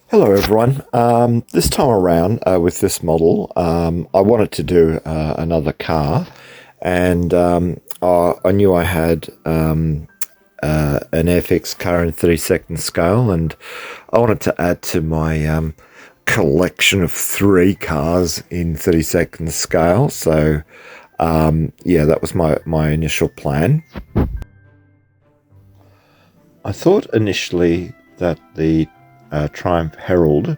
Hello everyone. This time around with this model, I wanted to do another car, and I knew I had an Airfix car in 32nd scale, and I wanted to add to my collection of three cars in 32nd scale. So yeah, that was my initial plan. I thought initially that the Triumph Herald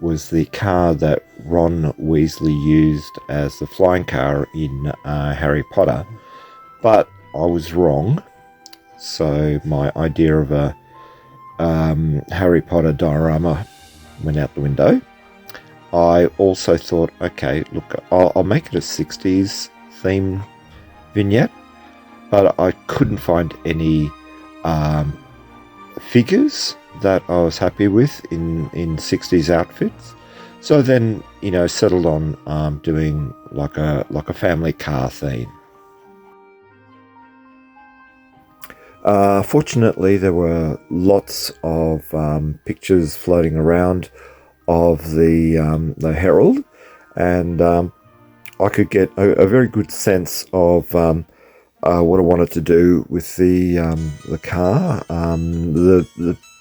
was the car that Ron Weasley used as the flying car in Harry Potter, but I was wrong. So my idea of a Harry Potter diorama went out the window. I also thought, okay, look, I'll make it a 60s theme vignette, but I couldn't find any figures that I was happy with in 60s outfits. So then, settled on doing like a family car theme. Fortunately, there were lots of pictures floating around of the Herald, and I could get a very good sense of what I wanted to do with the car.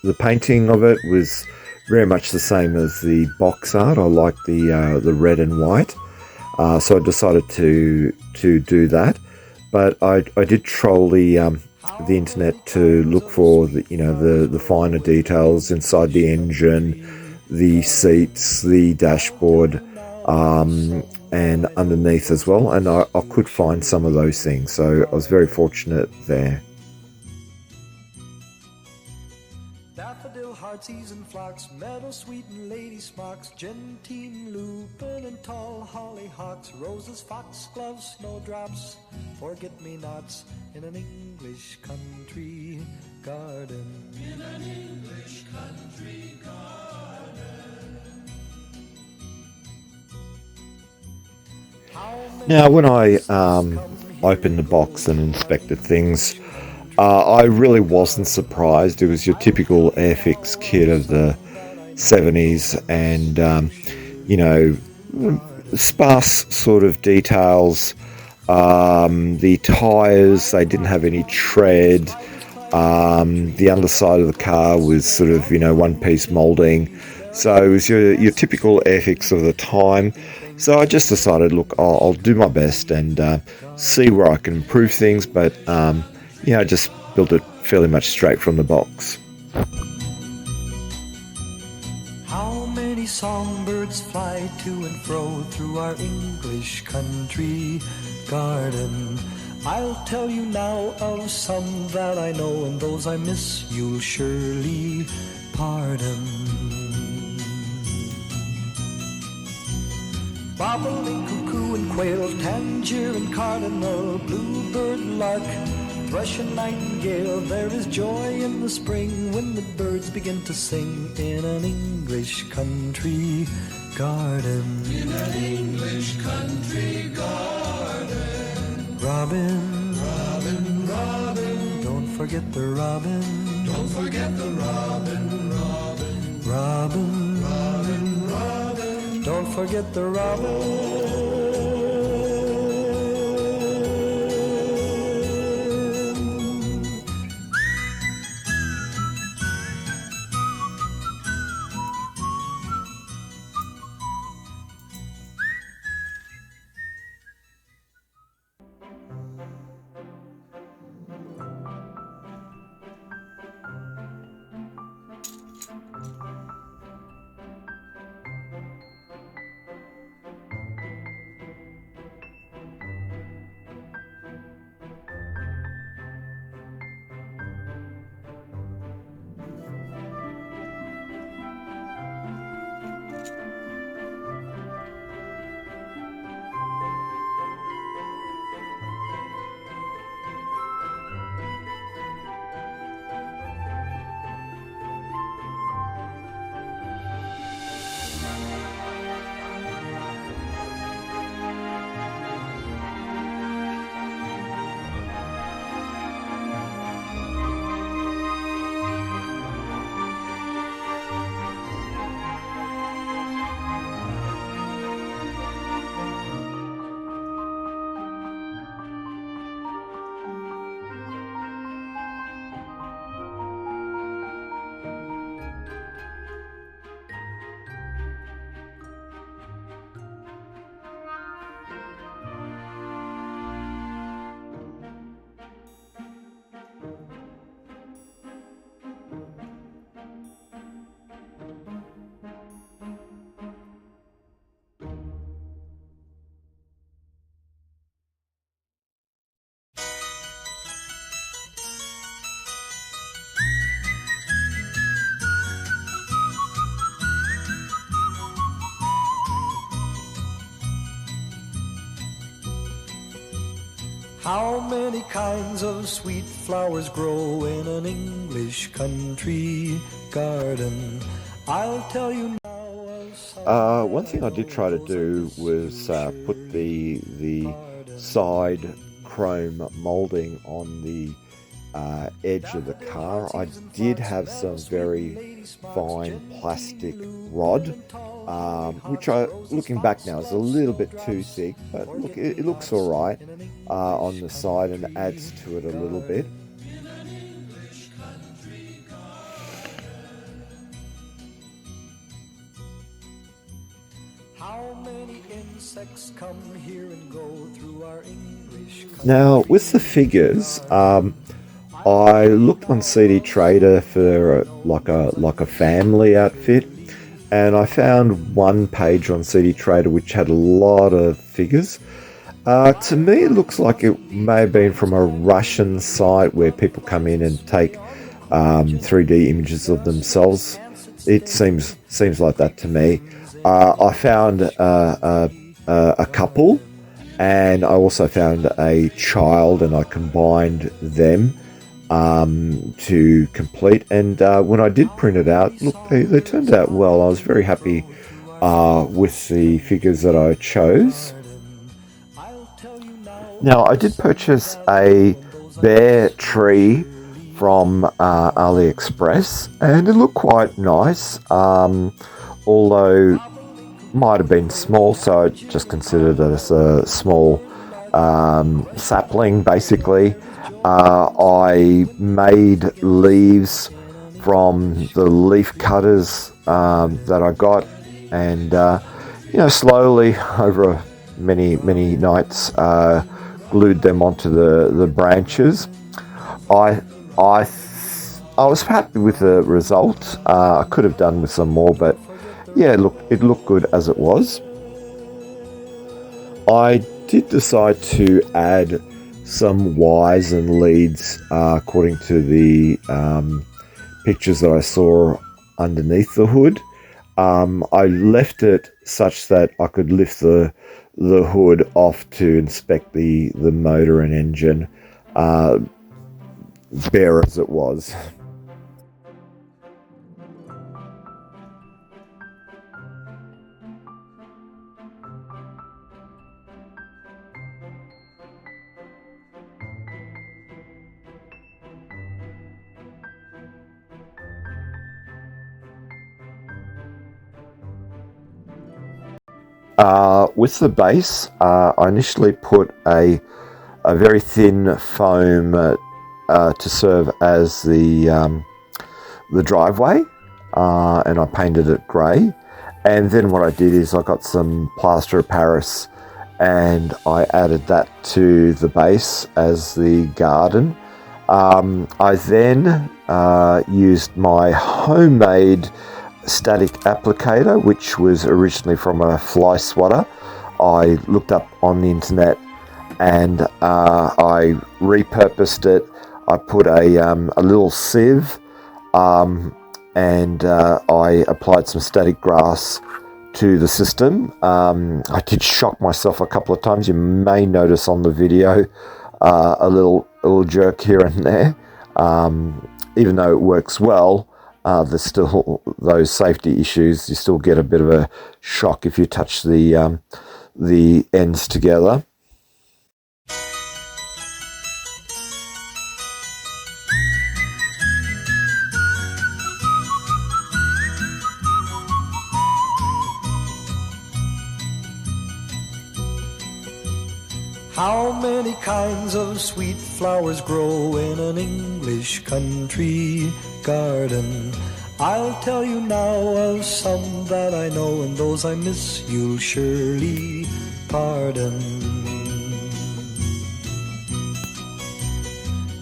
The painting of it was very much the same as the box art. I like the red and white, so I decided to do that. But I did troll the internet to look for the finer details inside the engine, the seats, the dashboard, and underneath as well, and I could find some of those things, so I was very fortunate there. Daffodil, heartsease and phlox, meadow sweet and lady smocks, gentian, lupin and tall hollyhocks, roses, foxgloves, snowdrops, forget-me-nots in an English country garden. In an English country garden. Now, when I opened the box and inspected things, I really wasn't surprised. It was your typical Airfix kit of the 70s, and sparse sort of details. The tyres, they didn't have any tread. The underside of the car was sort of one-piece moulding. So it was your typical Airfix of the time. So I just decided, look, I'll do my best and see where I can improve things, but just built it fairly much straight from the box. How many songbirds fly to and fro through our English country garden? I'll tell you now of some that I know, and those I miss you'll surely pardon. Bobolink, cuckoo and quail, tanager and cardinal, bluebird, lark, thrush and nightingale. There is joy in the spring when the birds begin to sing in an English country garden. In an English country garden. Robin, Robin, Robin, don't forget the robin. Don't forget the robin, Robin. Robin, Robin, Robin, don't forget the robin. How many kinds of sweet flowers grow in an English country garden? I'll tell you now. One thing I did try to do was put the side chrome molding on the edge of the car. I did have some very fine plastic rod, which looking back now, is a little bit too thick, but look, it looks all right on the side and adds to it a little bit. How many insects come here and go through our English country? Now, with the figures, I looked on CD Trader for like a family outfit, and I found one page on CD Trader which had a lot of figures. To me, it looks like it may have been from a Russian site where people come in and take 3D images of themselves. It seems like that to me. I found a couple, and I also found a child, and I combined them to complete. And when I did print it out, look, they turned out well. I was very happy with the figures that I chose. Now, I did purchase a bear tree from AliExpress, and it looked quite nice, although might have been small, so I just considered it as a small sapling, basically. I made leaves from the leaf cutters that I got, and slowly over many nights glued them onto the branches. I was happy with the result. I could have done with some more, but yeah, it looked good as it was. I did decide to add some Ys and leads according to the pictures that I saw underneath the hood. I left it such that I could lift the hood off to inspect the motor and engine, bare as it was. With the base, I initially put a very thin foam to serve as the driveway, and I painted it grey. And then what I did is I got some plaster of Paris and I added that to the base as the garden. I then used my homemade static applicator, which was originally from a fly swatter. I looked up on the internet and I repurposed it. I put a little sieve and I applied some static grass to the system. I did shock myself a couple of times. You may notice on the video a little jerk here and there. Even though it works well, there's still those safety issues. You still get a bit of a shock if you touch the ends together. How many kinds of sweet flowers grow in an English country garden? I'll tell you now of some that I know, and those I miss you'll surely pardon.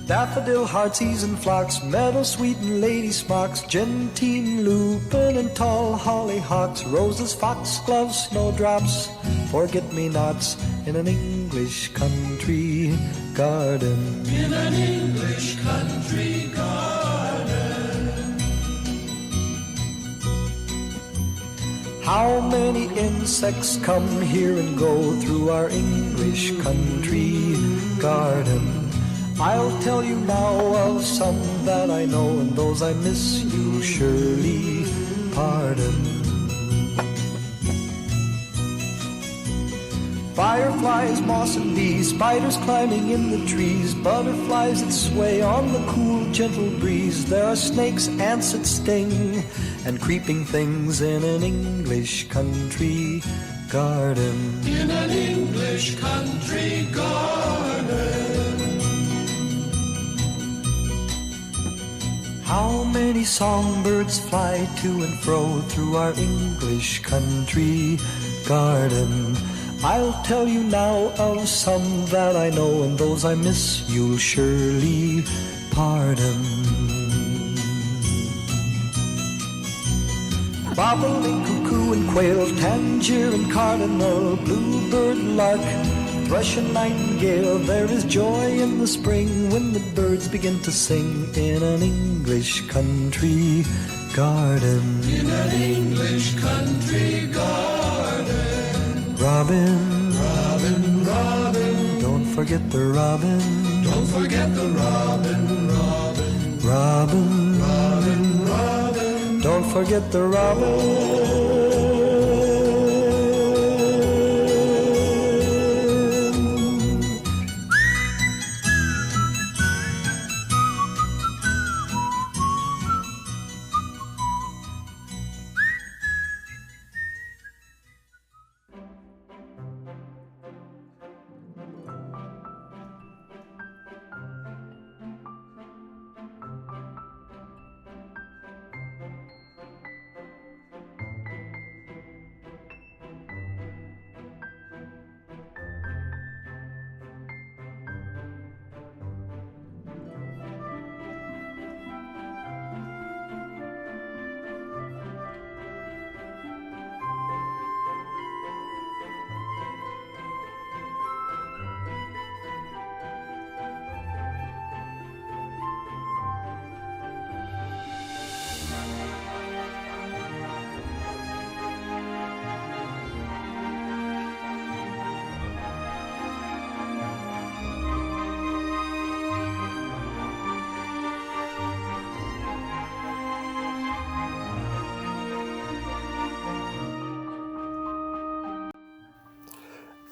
Daffodil, heartsease and phlox, meadowsweet and lady smocks, gentian, lupin and tall hollyhocks, roses, foxgloves, snowdrops, forget-me-nots in an English country garden. In an English country garden. How many insects come here and go through our English country garden? I'll tell you now of some that I know, and those I miss you'll surely pardon. Fireflies, moss and bees, spiders climbing in the trees, butterflies that sway on the cool, gentle breeze. There are snakes, ants that sting, and creeping things in an English country garden. In an English country garden. How many songbirds fly to and fro through our English country garden? I'll tell you now of some that I know, and those I miss you'll surely pardon. Bobolink, cuckoo and quail, tanager and cardinal, bluebird, lark, thrush and nightingale. There is joy in the spring when the birds begin to sing in an English country garden. In an English country garden. Robin, robin, robin, don't forget the robin. Don't forget the robin, robin. Robin, robin, robin, don't forget the robin.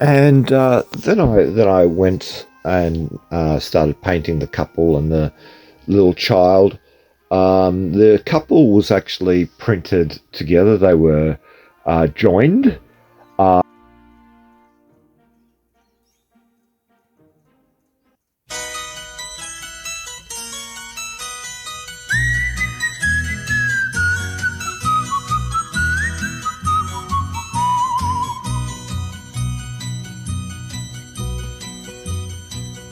And then I went and started painting the couple and the little child. The couple was actually printed together. They were joined.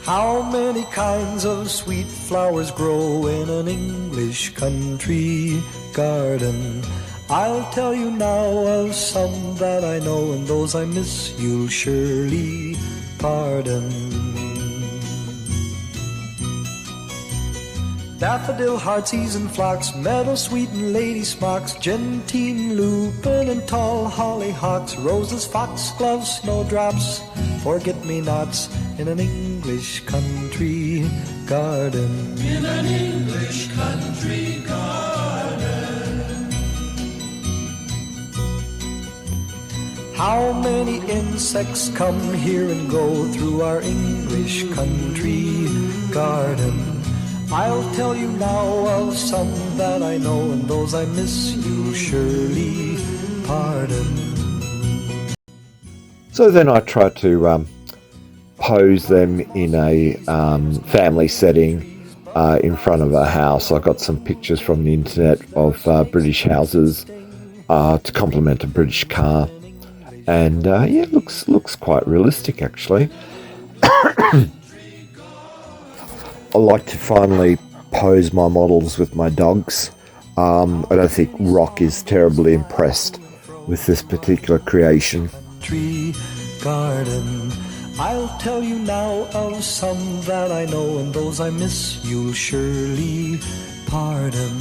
How many kinds of sweet flowers grow in an English country garden? I'll tell you now of some that I know, and those I miss you'll surely pardon. Daffodil, heartsease and phlox, meadowsweet and lady smocks, gentian, lupin and tall hollyhocks, roses, foxgloves, snowdrops, forget-me-nots in an English country garden. In an English country garden. How many insects come here and go through our English country garden? I'll tell you now of some that I know, and those I miss you'll surely pardon. So then I tried to pose them in a family setting in front of a house. I got some pictures from the internet of British houses to complement a British car, and yeah, it looks quite realistic actually. I like to finally pose my models with my dogs. I don't think Rock is terribly impressed with this particular creation. Tree garden. I'll tell you now of some that I know, and those I miss you'll surely pardon.